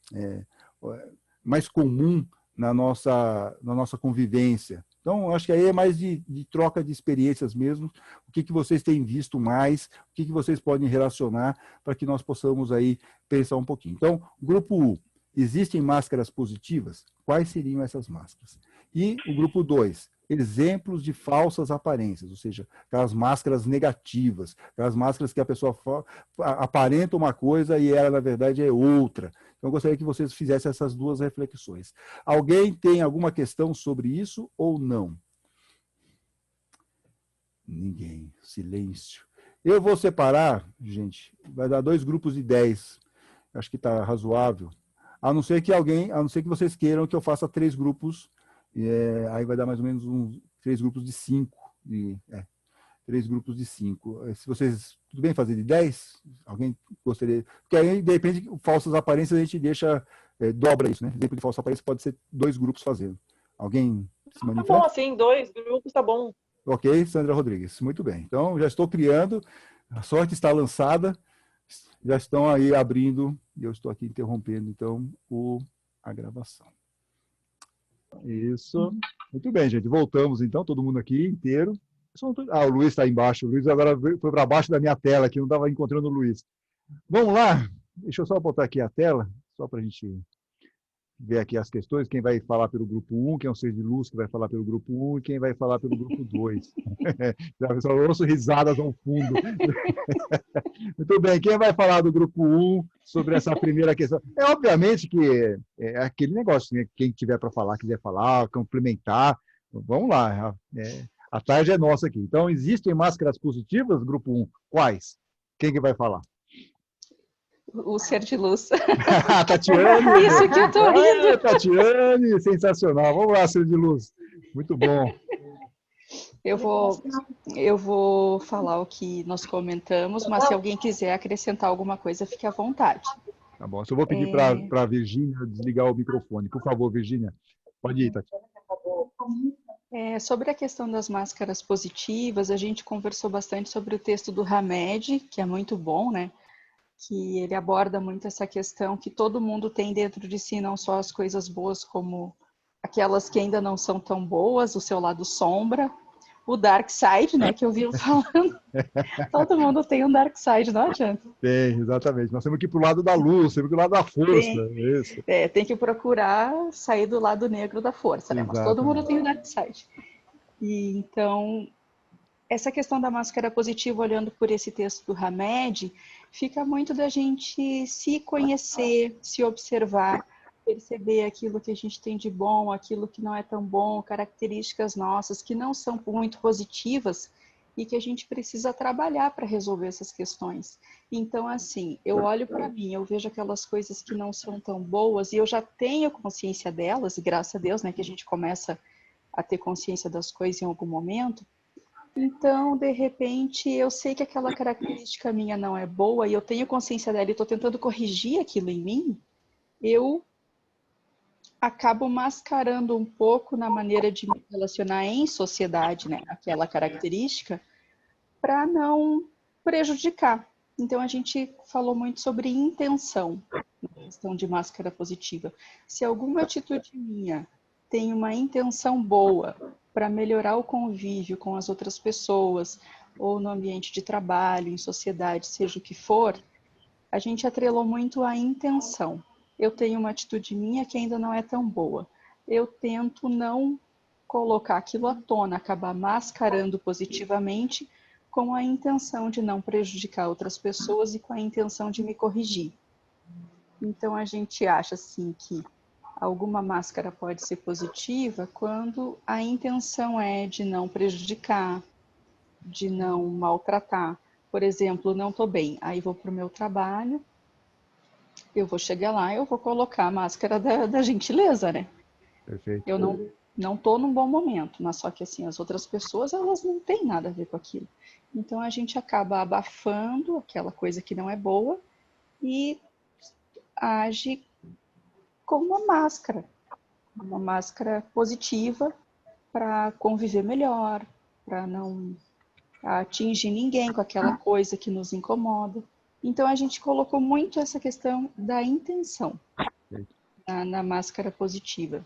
comum na nossa convivência? Então, acho que aí é mais de troca de experiências mesmo. O que vocês têm visto mais? O que vocês podem relacionar para que nós possamos aí pensar um pouquinho. Então, grupo 1, existem máscaras positivas? Quais seriam essas máscaras? E o grupo 2, exemplos de falsas aparências, ou seja, aquelas máscaras negativas, aquelas máscaras que a pessoa aparenta uma coisa e ela, na verdade, é outra. Então, eu gostaria que vocês fizessem essas duas reflexões. Alguém tem alguma questão sobre isso ou não? Ninguém. Silêncio. Eu vou separar, gente, vai dar 2 grupos de 10. Acho que está razoável. A não ser que vocês queiram que eu faça 3 grupos, aí vai dar mais ou menos 3 grupos de 5. 3 grupos de 5. Se vocês, tudo bem fazer de 10? Alguém gostaria? Porque aí, de repente, falsas aparências a gente deixa, dobra isso, né? Exemplo de falsa aparência pode ser 2 grupos fazendo. Alguém se manifesta? Tá bom, assim, 2 grupos, tá bom. Ok, Sandra Rodrigues, muito bem. Então, já estou criando, a sorte está lançada, já estão aí abrindo, e eu estou aqui interrompendo, então, a gravação. Isso. Muito bem, gente. Voltamos, então, todo mundo aqui inteiro. O Luiz está embaixo. O Luiz agora foi para baixo da minha tela, que não estava encontrando o Luiz. Vamos lá. Deixa eu só botar aqui a tela, só para a gente ver aqui as questões. Quem vai falar pelo grupo 1, quem é o ser de luz que vai falar pelo grupo 1 e quem vai falar pelo grupo 2. Já só ouço risadas ao fundo. Muito bem. Quem vai falar do grupo 1 sobre essa primeira questão? Obviamente que é aquele negócio, né? Quem tiver para falar, quiser falar, complementar, vamos lá. A tarde é nossa aqui. Então, existem máscaras positivas, grupo 1? Quais? Quem que vai falar? O ser de luz. Tatiane! Isso que eu tô rindo. Tatiane, sensacional. Vamos lá, ser de luz. Muito bom. Eu vou falar o que nós comentamos, mas se alguém quiser acrescentar alguma coisa, fique à vontade. Tá bom. Eu vou pedir para a Virgínia desligar o microfone. Por favor, Virgínia. Pode ir, Tatiane. Sobre a questão das máscaras positivas, a gente conversou bastante sobre o texto do Hamed, que é muito bom, né? Que ele aborda muito essa questão que todo mundo tem dentro de si, não só as coisas boas, como aquelas que ainda não são tão boas, o seu lado sombra, o dark side, né, que eu vivo falando. Todo mundo tem um dark side, não adianta. Tem, exatamente. Nós temos que ir para o lado da luz, temos que ir para o lado da força. Isso. Tem que procurar sair do lado negro da força, né? Mas todo mundo tem o dark side. E então, essa questão da máscara positiva, olhando por esse texto do Hamed, fica muito da gente se conhecer, se observar, perceber aquilo que a gente tem de bom, aquilo que não é tão bom, características nossas que não são muito positivas e que a gente precisa trabalhar para resolver essas questões. Então, assim, eu olho para mim, eu vejo aquelas coisas que não são tão boas e eu já tenho consciência delas, e graças a Deus, né, que a gente começa a ter consciência das coisas em algum momento. Então, de repente, eu sei que aquela característica minha não é boa e eu tenho consciência dela e estou tentando corrigir aquilo em mim, eu acabo mascarando um pouco na maneira de me relacionar em sociedade, né, aquela característica, para não prejudicar. Então, a gente falou muito sobre intenção, na questão de máscara positiva. Se alguma atitude minha tem uma intenção boa para melhorar o convívio com as outras pessoas, ou no ambiente de trabalho, em sociedade, seja o que for, a gente atrelou muito a intenção. Eu tenho uma atitude minha que ainda não é tão boa. Eu tento não colocar aquilo à tona, acabar mascarando positivamente com a intenção de não prejudicar outras pessoas e com a intenção de me corrigir. Então, a gente acha, assim, que alguma máscara pode ser positiva quando a intenção é de não prejudicar, de não maltratar. Por exemplo, não estou bem, aí vou para o meu trabalho, eu vou chegar lá, eu vou colocar a máscara da gentileza, né? Perfeito. Eu não estou num bom momento, mas só que assim, as outras pessoas, elas não têm nada a ver com aquilo. Então a gente acaba abafando aquela coisa que não é boa e age como uma máscara positiva para conviver melhor, para não atingir ninguém com aquela coisa que nos incomoda. Então a gente colocou muito essa questão da intenção na máscara positiva.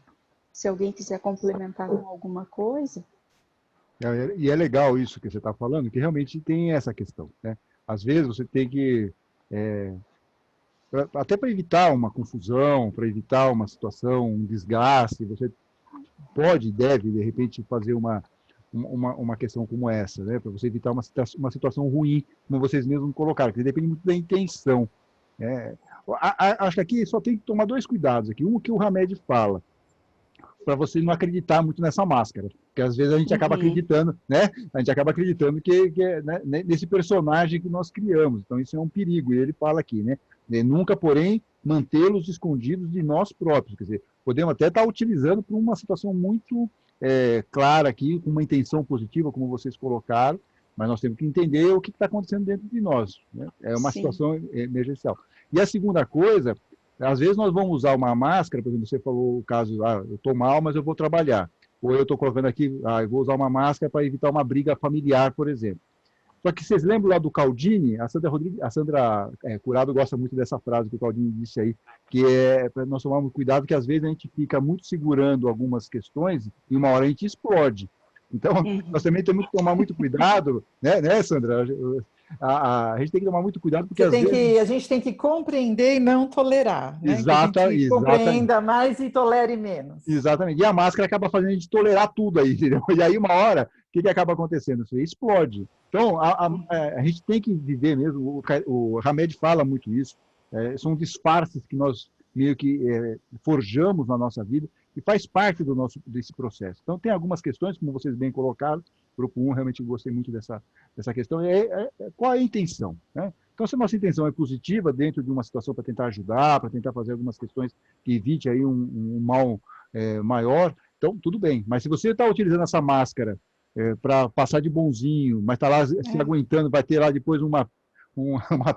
Se alguém quiser complementar com alguma coisa. E é legal isso que você está falando, que realmente tem essa questão, né? Às vezes você tem que, até para evitar uma confusão, para evitar uma situação, um desgaste, você pode e deve, de repente, fazer uma questão como essa, né? Para você evitar uma situação ruim, como vocês mesmos colocaram, que depende muito da intenção. Acho que aqui só tem que tomar 2 cuidados aqui. Um que o Hamed fala, para você não acreditar muito nessa máscara, porque às vezes a gente acaba acreditando, né? A gente acaba acreditando que né, nesse personagem que nós criamos. Então isso é um perigo. E ele fala aqui, né? Nunca, porém, mantê-los escondidos de nós próprios. Quer dizer, podemos até estar utilizando para uma situação muito clara aqui, com uma intenção positiva, como vocês colocaram, mas nós temos que entender o que está acontecendo dentro de nós, né? É uma situação emergencial. E a segunda coisa, às vezes nós vamos usar uma máscara, por exemplo, você falou o caso, eu estou mal, mas eu vou trabalhar. Ou eu estou colocando aqui, eu vou usar uma máscara para evitar uma briga familiar, por exemplo. Só que vocês lembram lá do Caldini? A Sandra Curado gosta muito dessa frase que o Caldini disse aí, que é para nós tomarmos cuidado, que às vezes a gente fica muito segurando algumas questões e uma hora a gente explode. Então, nós também temos que tomar muito cuidado, né, Sandra? A gente tem que tomar muito cuidado, porque a gente tem que compreender e não tolerar, né? Que a gente compreenda mais e tolere menos. Exatamente. E a máscara acaba fazendo a gente tolerar tudo aí, entendeu? E aí, uma hora, o que acaba acontecendo? Isso aí explode. Então, a gente tem que viver mesmo, o Hamed fala muito isso, são disfarces que nós meio que forjamos na nossa vida, e faz parte desse processo. Então, tem algumas questões, como vocês bem colocaram, Grupo 1, realmente gostei muito dessa questão, qual é a intenção, né? Então, se a nossa intenção é positiva dentro de uma situação para tentar ajudar, para tentar fazer algumas questões que evite aí um mal maior, então, tudo bem. Mas se você está utilizando essa máscara para passar de bonzinho, mas está lá se aguentando, vai ter lá depois uma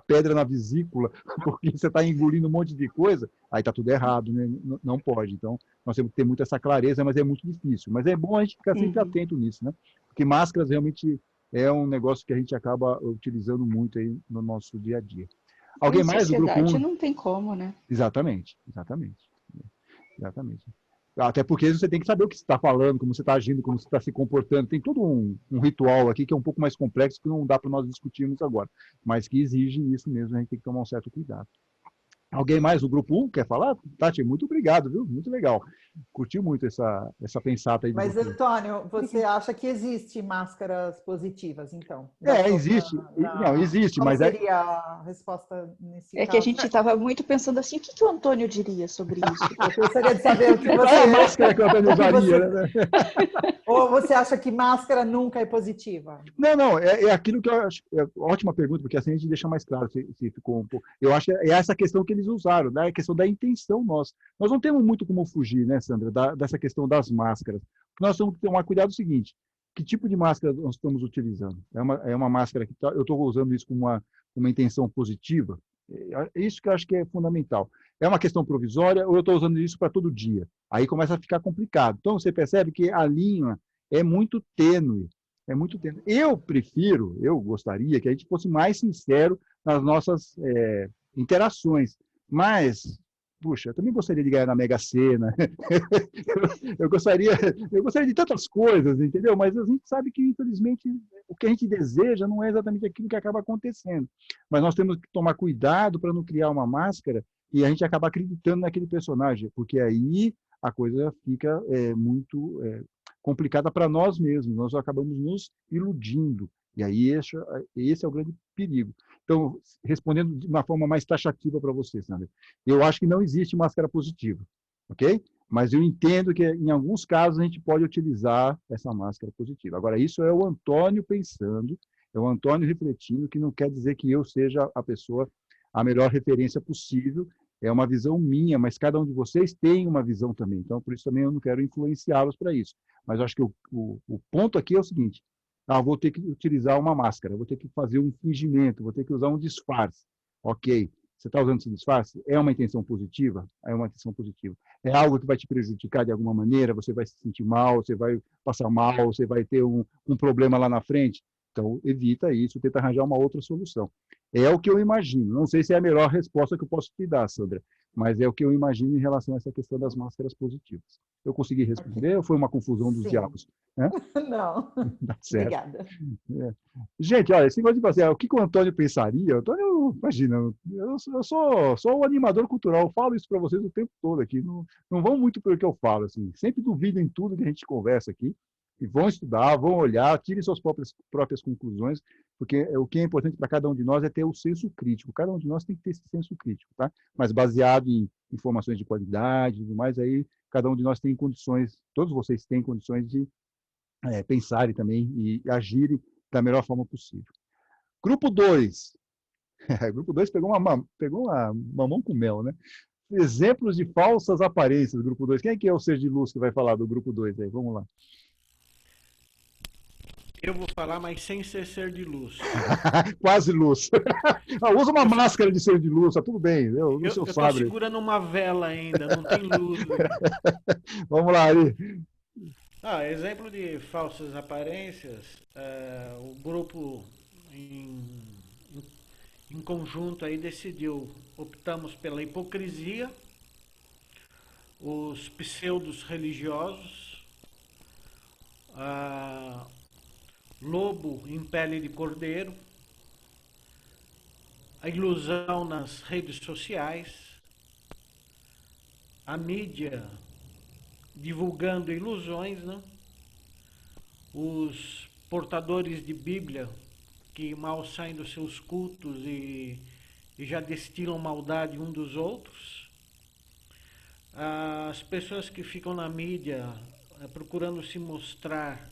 pedra na vesícula, porque você está engolindo um monte de coisa, aí está tudo errado, né? Não pode. Então, nós temos que ter muito essa clareza, mas é muito difícil. Mas é bom a gente ficar sempre atento nisso, né? Porque máscaras realmente é um negócio que a gente acaba utilizando muito aí no nosso dia a dia. Alguém mais do Grupo 1? Não tem como, né? Exatamente. Até porque você tem que saber o que você está falando, como você está agindo, como você está se comportando. Tem todo um ritual aqui que é um pouco mais complexo, que não dá para nós discutirmos agora, mas que exige isso mesmo, a gente tem que tomar um certo cuidado. Alguém mais do Grupo 1 quer falar? Tati, muito obrigado, viu? Muito legal. Curtiu muito essa pensata aí. Mas, Antônio, você acha que existe máscaras positivas, então? Existe. Não, existe, mas Qual seria a resposta nesse caso? Que a gente estava muito pensando assim, o que o Antônio diria sobre isso? Eu gostaria de saber o que você... Qual é a máscara que o Antônio usaria, né? Ou você acha que máscara nunca é positiva? Não, é aquilo que eu acho... ótima pergunta, porque assim a gente deixa mais claro se ficou um pouco... Eu acho que é essa questão que eles usaram, né? A questão da intenção nossa. Nós não temos muito como fugir, né, Sandra, dessa questão das máscaras. Nós temos que tomar cuidado seguinte, que tipo de máscara nós estamos utilizando? É uma máscara que eu estou usando isso com uma intenção positiva? É isso que eu acho que é fundamental. É uma questão provisória ou eu estou usando isso para todo dia? Aí começa a ficar complicado. Então, você percebe que a linha é muito tênue. É muito tênue. Eu gostaria que a gente fosse mais sincero nas nossas interações. Mas, puxa, eu também gostaria de ganhar na Mega Sena. eu gostaria de tantas coisas, entendeu? Mas a gente sabe que, infelizmente, o que a gente deseja não é exatamente aquilo que acaba acontecendo. Mas nós temos que tomar cuidado para não criar uma máscara e a gente acaba acreditando naquele personagem, porque aí a coisa fica muito complicada para nós mesmos. Nós acabamos nos iludindo. E aí esse é o grande perigo. Então, respondendo de uma forma mais taxativa para você, Sandra, eu acho que não existe máscara positiva, ok? Mas eu entendo que, em alguns casos, a gente pode utilizar essa máscara positiva. Agora, isso é o Antônio pensando, é o Antônio refletindo, que não quer dizer que eu seja a melhor referência possível, é uma visão minha, mas cada um de vocês tem uma visão também. Então, por isso também eu não quero influenciá-los para isso. Mas eu acho que o ponto aqui é o seguinte: eu vou ter que utilizar uma máscara, vou ter que fazer um fingimento, vou ter que usar um disfarce. Ok, você está usando esse disfarce? É uma intenção positiva? É uma intenção positiva. É algo que vai te prejudicar de alguma maneira? Você vai se sentir mal, você vai passar mal, você vai ter um problema lá na frente? Então, evita isso, tenta arranjar uma outra solução. É o que eu imagino. Não sei se é a melhor resposta que eu posso te dar, Sandra, mas é o que eu imagino em relação a essa questão das máscaras positivas. Eu consegui responder ou foi uma confusão dos diabos? Não. Tá certo. Obrigada. É. Gente, olha, esse negócio de fazer, o que o Antônio pensaria? O Antônio, imagina, eu sou o animador cultural, eu falo isso para vocês o tempo todo aqui, não vão muito pelo que eu falo, assim, sempre duvidem tudo que a gente conversa aqui, e vão estudar, vão olhar, tirem suas próprias conclusões, porque o que é importante para cada um de nós é ter o senso crítico. Cada um de nós tem que ter esse senso crítico, tá? Mas baseado em informações de qualidade e tudo mais, aí cada um de nós tem condições, todos vocês têm condições de pensarem também e agirem da melhor forma possível. Grupo 2. Grupo 2 pegou uma mamão com mel, né? Exemplos de falsas aparências, grupo 2. Quem é que é o ser de luz que vai falar do grupo 2 aí? Vamos lá. Eu vou falar, mas sem ser de luz. Quase luz. Usa uma máscara de ser de luz, tá tudo bem. Eu estou segurando uma vela ainda, não tem luz. Vamos lá, Ari. Exemplo de falsas aparências, o grupo em conjunto aí optamos pela hipocrisia, os pseudos religiosos, lobo em pele de cordeiro, a ilusão nas redes sociais, a mídia divulgando ilusões, né? Os portadores de Bíblia que mal saem dos seus cultos e já destilam maldade um dos outros, as pessoas que ficam na mídia procurando se mostrar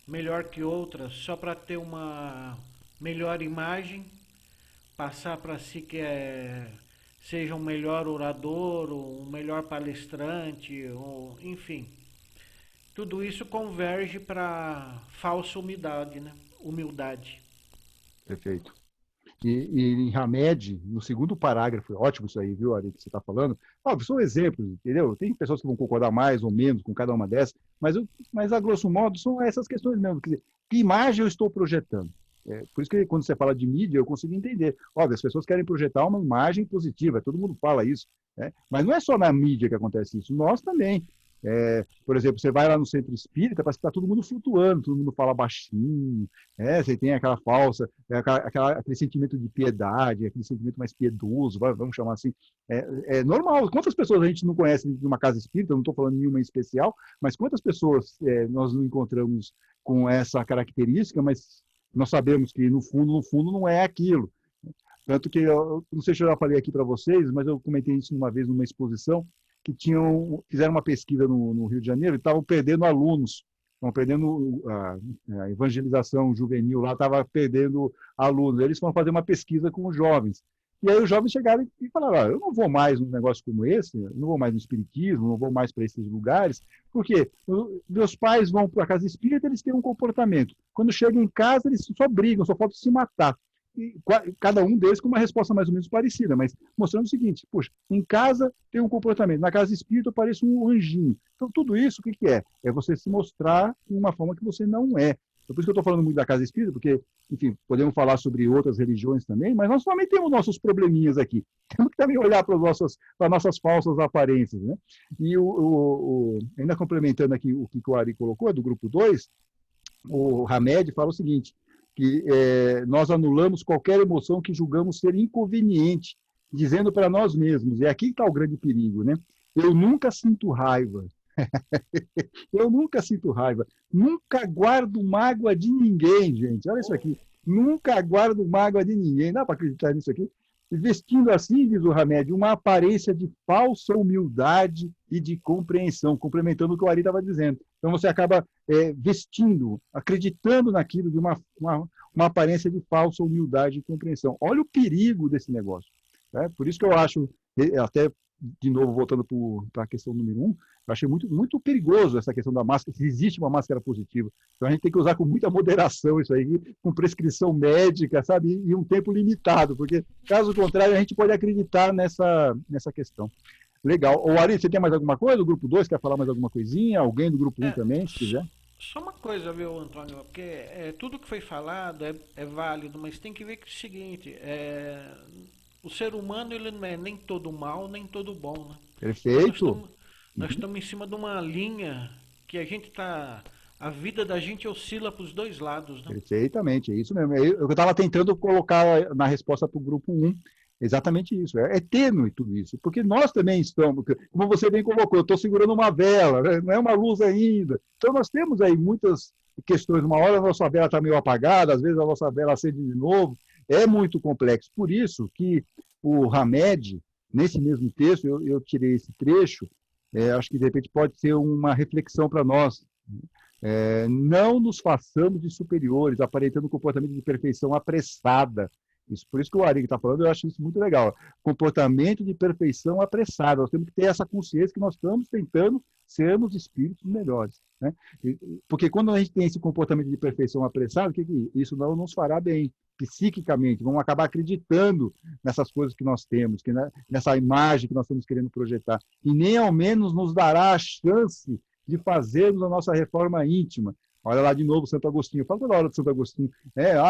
melhor que outras só para ter uma melhor imagem, passar para si que seja um melhor orador, ou um melhor palestrante, ou, enfim. Tudo isso converge para falsa humildade, né? Humildade. Perfeito. E em Hamed, no segundo parágrafo, ótimo isso aí, viu, Ari, que você está falando. São exemplos, entendeu? Tem pessoas que vão concordar mais ou menos com cada uma dessas, mas a grosso modo são essas questões mesmo. Quer dizer, que imagem eu estou projetando? Por isso que quando você fala de mídia, eu consigo entender. Óbvio, as pessoas querem projetar uma imagem positiva, todo mundo fala isso. Mas não é só na mídia que acontece isso, nós também. Por exemplo, você vai lá no centro espírita, parece que está todo mundo flutuando, todo mundo fala baixinho, você tem aquela falsa, aquele sentimento de piedade, aquele sentimento mais piedoso, vamos chamar assim. É normal. Quantas pessoas a gente não conhece de uma casa espírita, eu não estou falando nenhuma em especial, mas quantas pessoas nós não encontramos com essa característica, mas nós sabemos que no fundo não é aquilo. Tanto que, eu não sei se eu já falei aqui para vocês, mas eu comentei isso uma vez numa exposição, que fizeram uma pesquisa no Rio de Janeiro e estavam perdendo alunos, estavam perdendo a evangelização juvenil lá, estava perdendo alunos. Eles foram fazer uma pesquisa com os jovens. E aí os jovens chegaram e falaram, eu não vou mais num negócio como esse, não vou mais no espiritismo, não vou mais para esses lugares, porque meus pais vão para a casa espírita, eles têm um comportamento. Quando chegam em casa, eles só brigam, só falta se matar. E cada um deles com uma resposta mais ou menos parecida, mas mostrando o seguinte, puxa, em casa tem um comportamento, na casa espírita eu pareço um anjinho. Então, tudo isso, o que é? É você se mostrar de uma forma que você não é. Por isso que eu estou falando muito da casa espírita, porque, enfim, podemos falar sobre outras religiões também, mas nós também temos nossos probleminhas aqui. Temos que também olhar para as nossas falsas aparências, né? E ainda complementando aqui o que o Ari colocou, do grupo 2, o Hamed fala o seguinte, que nós anulamos qualquer emoção que julgamos ser inconveniente, dizendo para nós mesmos, e aqui está o grande perigo, né? Eu nunca sinto raiva. Eu nunca sinto raiva. Nunca guardo mágoa de ninguém, gente. Olha isso aqui. Nunca guardo mágoa de ninguém. Dá para acreditar nisso aqui? Vestindo assim, diz o Hamed, uma aparência de falsa humildade e de compreensão, complementando o que o Ari estava dizendo. Então você acaba vestindo, acreditando naquilo de uma aparência de falsa humildade e compreensão. Olha o perigo desse negócio. Por isso que eu acho até, de novo, voltando para a questão número 1, eu achei muito perigoso essa questão da máscara, se existe uma máscara positiva. Então, a gente tem que usar com muita moderação isso aí, com prescrição médica, sabe? E um tempo limitado, porque, caso contrário, a gente pode acreditar nessa questão. Legal. Ô, Ari, você tem mais alguma coisa? O grupo 2 quer falar mais alguma coisinha? Alguém do grupo 1 também, se quiser? Só uma coisa, viu, Antônio? Porque tudo que foi falado é válido, mas tem que ver que é o seguinte, o ser humano ele não é nem todo mal, nem todo bom, né? Perfeito. Nós estamos em cima de uma linha que a vida da gente oscila para os dois lados, né? Perfeitamente, é isso mesmo. Eu estava tentando colocar na resposta para o grupo 1, exatamente isso. É tênue tudo isso, porque nós também estamos, como você bem colocou, eu estou segurando uma vela, né? Não é uma luz ainda. Então nós temos aí muitas questões. Uma hora a nossa vela está meio apagada, às vezes a nossa vela acende de novo. É muito complexo. Por isso que o Hamed, nesse mesmo texto, eu tirei esse trecho, acho que de repente pode ser uma reflexão para nós. Não nos façamos de superiores, aparentando um comportamento de perfeição apressada. Por isso que o Ari está falando, eu acho isso muito legal. Comportamento de perfeição apressada. Nós temos que ter essa consciência que nós estamos tentando sermos espíritos melhores, né? Porque quando a gente tem esse comportamento de perfeição apressada, isso não nos fará bem psiquicamente. Vamos acabar acreditando nessas coisas que nós temos, nessa imagem que nós estamos querendo projetar. E nem ao menos nos dará a chance de fazermos a nossa reforma íntima. Olha lá de novo Santo Agostinho. Eu falo toda hora de Santo Agostinho.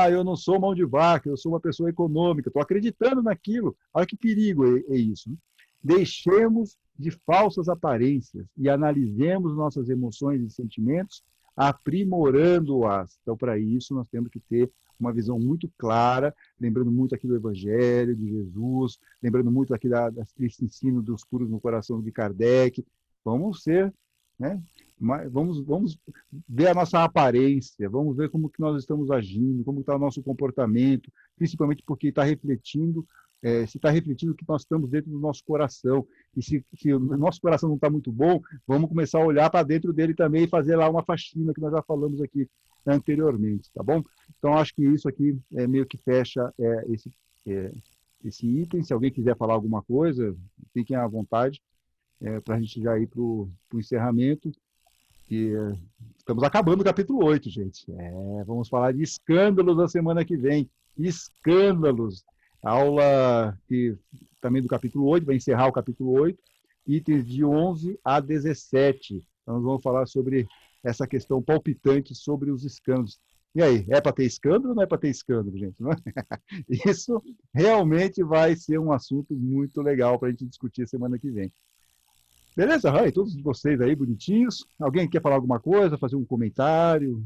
Eu não sou mão de vaca, eu sou uma pessoa econômica. Estou acreditando naquilo. Olha que perigo é isso, né? Deixemos de falsas aparências e analisemos nossas emoções e sentimentos, aprimorando-as. Então, para isso, nós temos que ter uma visão muito clara, lembrando muito aqui do Evangelho, de Jesus, lembrando muito aqui desse ensino dos puros no coração de Kardec. Vamos ser, né? Vamos ver a nossa aparência, vamos ver como que nós estamos agindo, como está o nosso comportamento, principalmente porque está refletindo, se está refletindo o que nós estamos dentro do nosso coração. E se o nosso coração não está muito bom, vamos começar a olhar para dentro dele também e fazer lá uma faxina, que nós já falamos aqui anteriormente, tá bom? Então, acho que isso aqui meio que fecha esse item. Se alguém quiser falar alguma coisa, fiquem à vontade, para a gente já ir para o encerramento. Estamos acabando o capítulo 8, gente. Vamos falar de escândalos na semana que vem. Escândalos. Aula também do capítulo 8, vai encerrar o capítulo 8, itens de 11 a 17. Então, nós vamos falar sobre essa questão palpitante sobre os escândalos. E aí, é para ter escândalo ou não é para ter escândalo, gente? Não é? Isso realmente vai ser um assunto muito legal para a gente discutir semana que vem. Beleza, Rai? Todos vocês aí, bonitinhos. Alguém quer falar alguma coisa, fazer um comentário?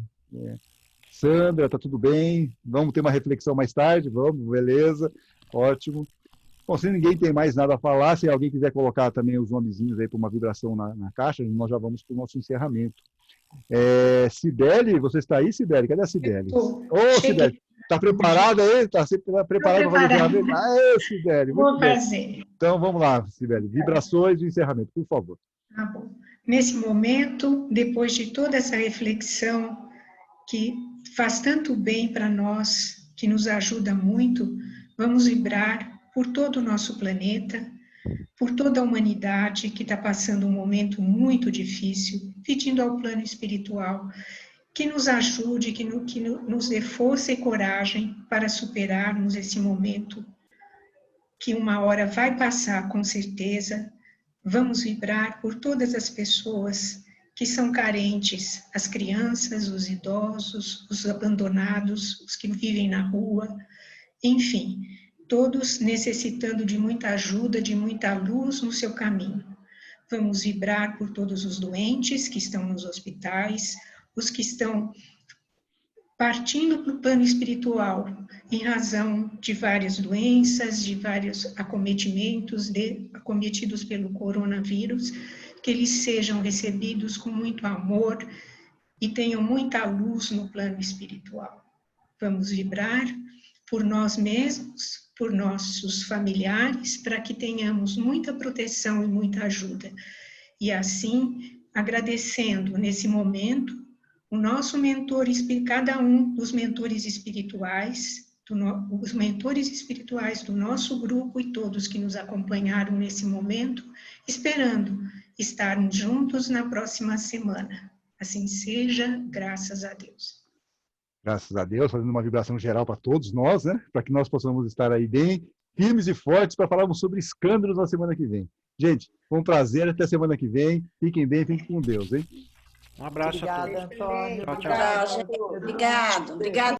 Sandra, tá tudo bem? Vamos ter uma reflexão mais tarde? Vamos, beleza. Ótimo. Bom, se ninguém tem mais nada a falar, se alguém quiser colocar também os nomezinhos aí para uma vibração na caixa, nós já vamos para o nosso encerramento. Cibele, você está aí, Cibele? Cadê a Cibele? Cibele, está preparada aí? Está preparada para fazer o encerramento? Cibele, vou fazer. Então, vamos lá, Cibele. Vibrações e encerramento, por favor. Tá bom. Nesse momento, depois de toda essa reflexão que faz tanto bem para nós, que nos ajuda muito, vamos vibrar por todo o nosso planeta, por toda a humanidade que está passando um momento muito difícil, pedindo ao plano espiritual que nos ajude, que nos dê força e coragem para superarmos esse momento, que uma hora vai passar com certeza. Vamos vibrar por todas as pessoas que são carentes, as crianças, os idosos, os abandonados, os que vivem na rua, enfim, todos necessitando de muita ajuda, de muita luz no seu caminho. Vamos vibrar por todos os doentes que estão nos hospitais, os que estão partindo para o plano espiritual, em razão de várias doenças, de vários acometimentos, acometidos pelo coronavírus, que eles sejam recebidos com muito amor e tenham muita luz no plano espiritual. Vamos vibrar por nós mesmos, por nossos familiares, para que tenhamos muita proteção e muita ajuda. E assim, agradecendo nesse momento o nosso mentor, cada um dos mentores espirituais os mentores espirituais do nosso grupo e todos que nos acompanharam nesse momento, esperando estarmos juntos na próxima semana. Assim seja, graças a Deus. Graças a Deus, fazendo uma vibração geral para todos nós, né? Para que nós possamos estar aí bem firmes e fortes para falarmos sobre escândalos na semana que vem. Gente, foi um prazer, até semana que vem. Fiquem bem, fiquem com Deus, hein? Um abraço a todos. Obrigada, Antônio. Tchau, tchau. Obrigado.